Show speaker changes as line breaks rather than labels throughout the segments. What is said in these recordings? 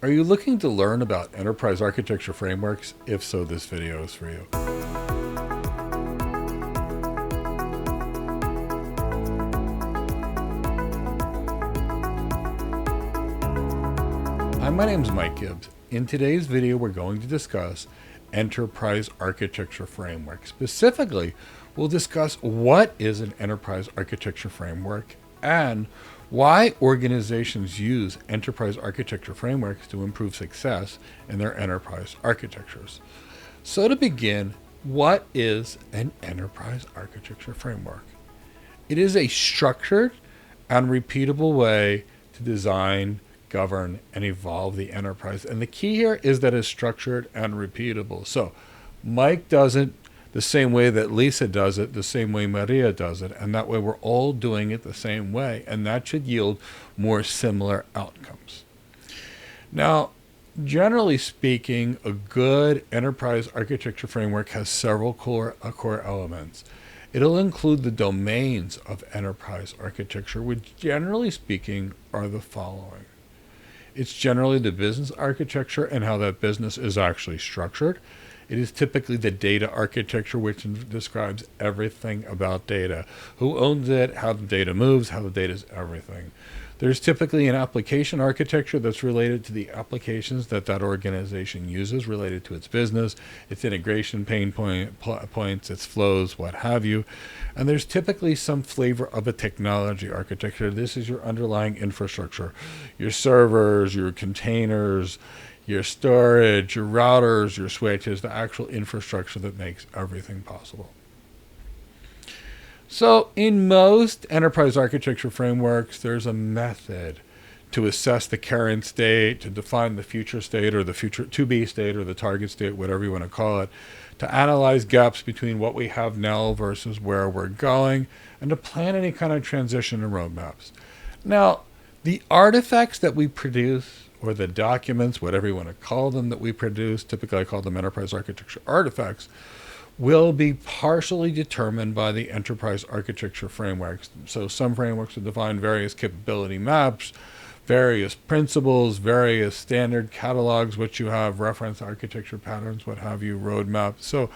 Are you looking to learn about enterprise architecture frameworks? If so, this video is for you. Hi, my name is Mike Gibbs. In today's video, we're going to discuss enterprise architecture framework. Specifically, we'll discuss what is an enterprise architecture framework and why organizations use enterprise architecture frameworks to improve success in their enterprise architectures. So to begin, what is an enterprise architecture framework? It is a structured and repeatable way to design, govern, and evolve the enterprise. And the key here is that it's structured and repeatable. So Mike does it the same way that Lisa does it, the same way Maria does it, and that way we're all doing it the same way, and that should yield more similar outcomes. Now, generally speaking, a good enterprise architecture framework has several core elements. It'll include the domains of enterprise architecture, which generally speaking are the following. It's generally the business architecture and how that business is actually structured. It is typically the data architecture, which describes everything about data. Who owns it, how the data moves, how the data is everything. There's typically an application architecture that's related to the applications that organization uses, related to its business, its integration points, its flows, what have you. And there's typically some flavor of a technology architecture. This is your underlying infrastructure, your servers, your containers, your storage, your routers, your switches, the actual infrastructure that makes everything possible. So in most enterprise architecture frameworks, there's a method to assess the current state, to define the future state or the future to-be state or the target state, whatever you want to call it, to analyze gaps between what we have now versus where we're going, and to plan any kind of transition and roadmaps. Now, the artifacts that we produce, or the documents, whatever you want to call them, that we produce, typically I call them enterprise architecture artifacts, will be partially determined by the enterprise architecture frameworks. So some frameworks will define various capability maps, various principles, various standard catalogs, which you have, reference architecture patterns, what have you, roadmaps. So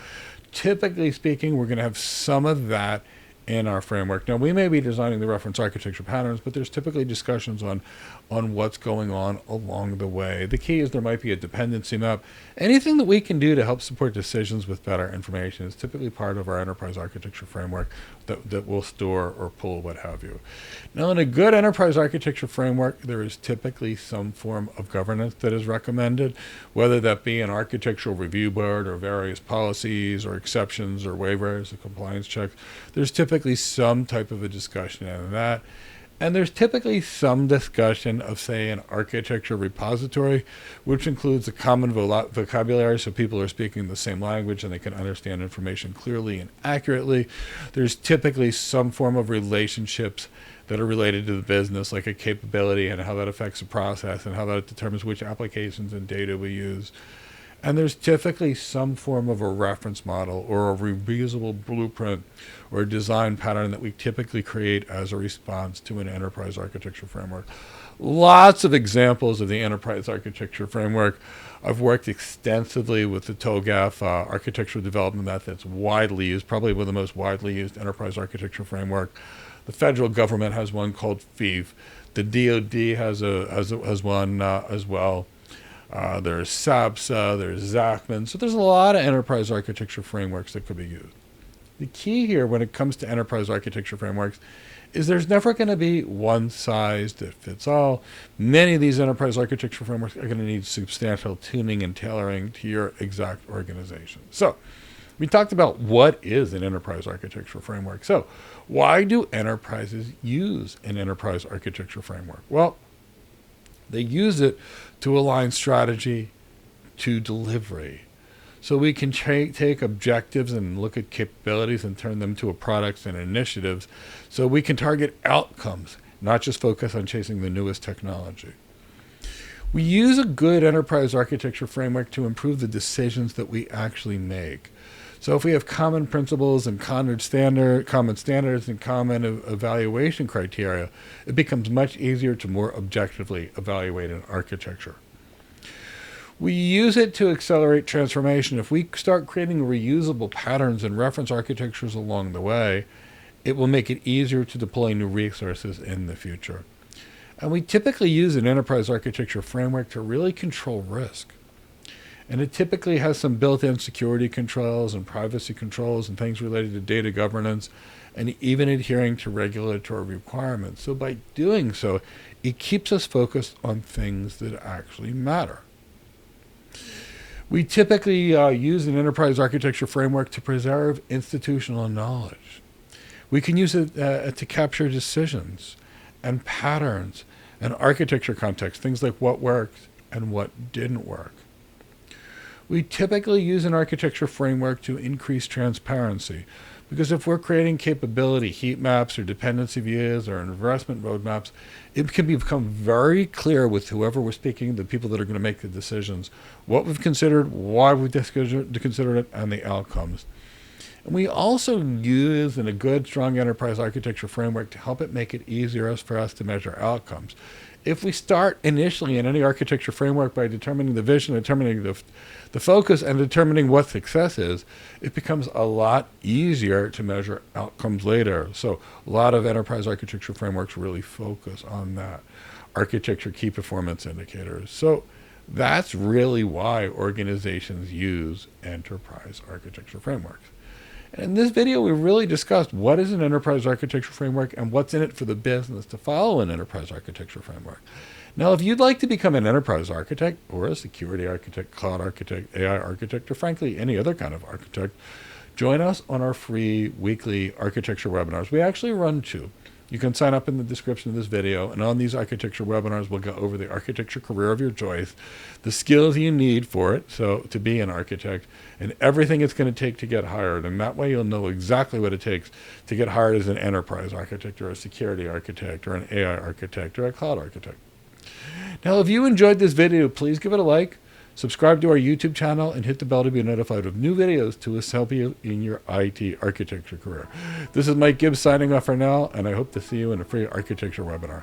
typically speaking, we're going to have some of that in our framework. Now, we may be designing the reference architecture patterns, but there's typically discussions on what's going on along the way. The key is there might be a dependency map. Anything that we can do to help support decisions with better information is typically part of our enterprise architecture framework that will store or pull, what have you. Now, in a good enterprise architecture framework, there is typically some form of governance that is recommended, whether that be an architectural review board or various policies or exceptions or waivers or compliance checks. There's typically some type of a discussion on that. And there's typically some discussion of, say, an architecture repository, which includes a common vocabulary so people are speaking the same language and they can understand information clearly and accurately. There's typically some form of relationships that are related to the business, like a capability and how that affects the process and how that determines which applications and data we use. And there's typically some form of a reference model or a reusable blueprint or a design pattern that we typically create as a response to an enterprise architecture framework. Lots of examples of the enterprise architecture framework. I've worked extensively with the TOGAF architectural development method. It's widely used, probably one of the most widely used enterprise architecture framework. The federal government has one called FIF. The DoD has one as well. There's SAPSA, there's Zachman. So there's a lot of enterprise architecture frameworks that could be used. The key here when it comes to enterprise architecture frameworks is there's never going to be one size that fits all. Many of these enterprise architecture frameworks are going to need substantial tuning and tailoring to your exact organization. So we talked about what is an enterprise architecture framework. So why do enterprises use an enterprise architecture framework? Well, they use it to align strategy to delivery. So we can take objectives and look at capabilities and turn them to products and initiatives so we can target outcomes, not just focus on chasing the newest technology. We use a good enterprise architecture framework to improve the decisions that we actually make. So if we have common principles and common standards and common evaluation criteria, it becomes much easier to more objectively evaluate an architecture. We use it to accelerate transformation. If we start creating reusable patterns and reference architectures along the way, it will make it easier to deploy new resources in the future. And we typically use an enterprise architecture framework to really control risk. And it typically has some built-in security controls and privacy controls and things related to data governance and even adhering to regulatory requirements. So by doing so, it keeps us focused on things that actually matter. We typically use an enterprise architecture framework to preserve institutional knowledge. We can use it to capture decisions and patterns and architecture context, things like what worked and what didn't work. We typically use an architecture framework to increase transparency, because if we're creating capability heat maps or dependency views or investment roadmaps, it can become very clear with whoever we're speaking, the people that are going to make the decisions, what we've considered, why we've considered it, and the outcomes. And we also use in a good, strong enterprise architecture framework to help it make it easier for us to measure outcomes. If we start initially in any architecture framework by determining the vision, determining the focus, and determining what success is, it becomes a lot easier to measure outcomes later. So a lot of enterprise architecture frameworks really focus on that. Architecture key performance indicators. So that's really why organizations use enterprise architecture frameworks. In this video, we really discussed what is an enterprise architecture framework and what's in it for the business to follow an enterprise architecture framework. Now, if you'd like to become an enterprise architect or a security architect, cloud architect, AI architect, or frankly, any other kind of architect, join us on our free weekly architecture webinars. We actually run 2. You can sign up in the description of this video, and on these architecture webinars, we'll go over the architecture career of your choice, the skills you need for it, so to be an architect, and everything it's going to take to get hired. And that way you'll know exactly what it takes to get hired as an enterprise architect or a security architect or an AI architect or a cloud architect. Now, if you enjoyed this video, please give it a like, subscribe to our YouTube channel, and hit the bell to be notified of new videos to help you in your IT architecture career. This is Mike Gibbs signing off for now, and I hope to see you in a free architecture webinar.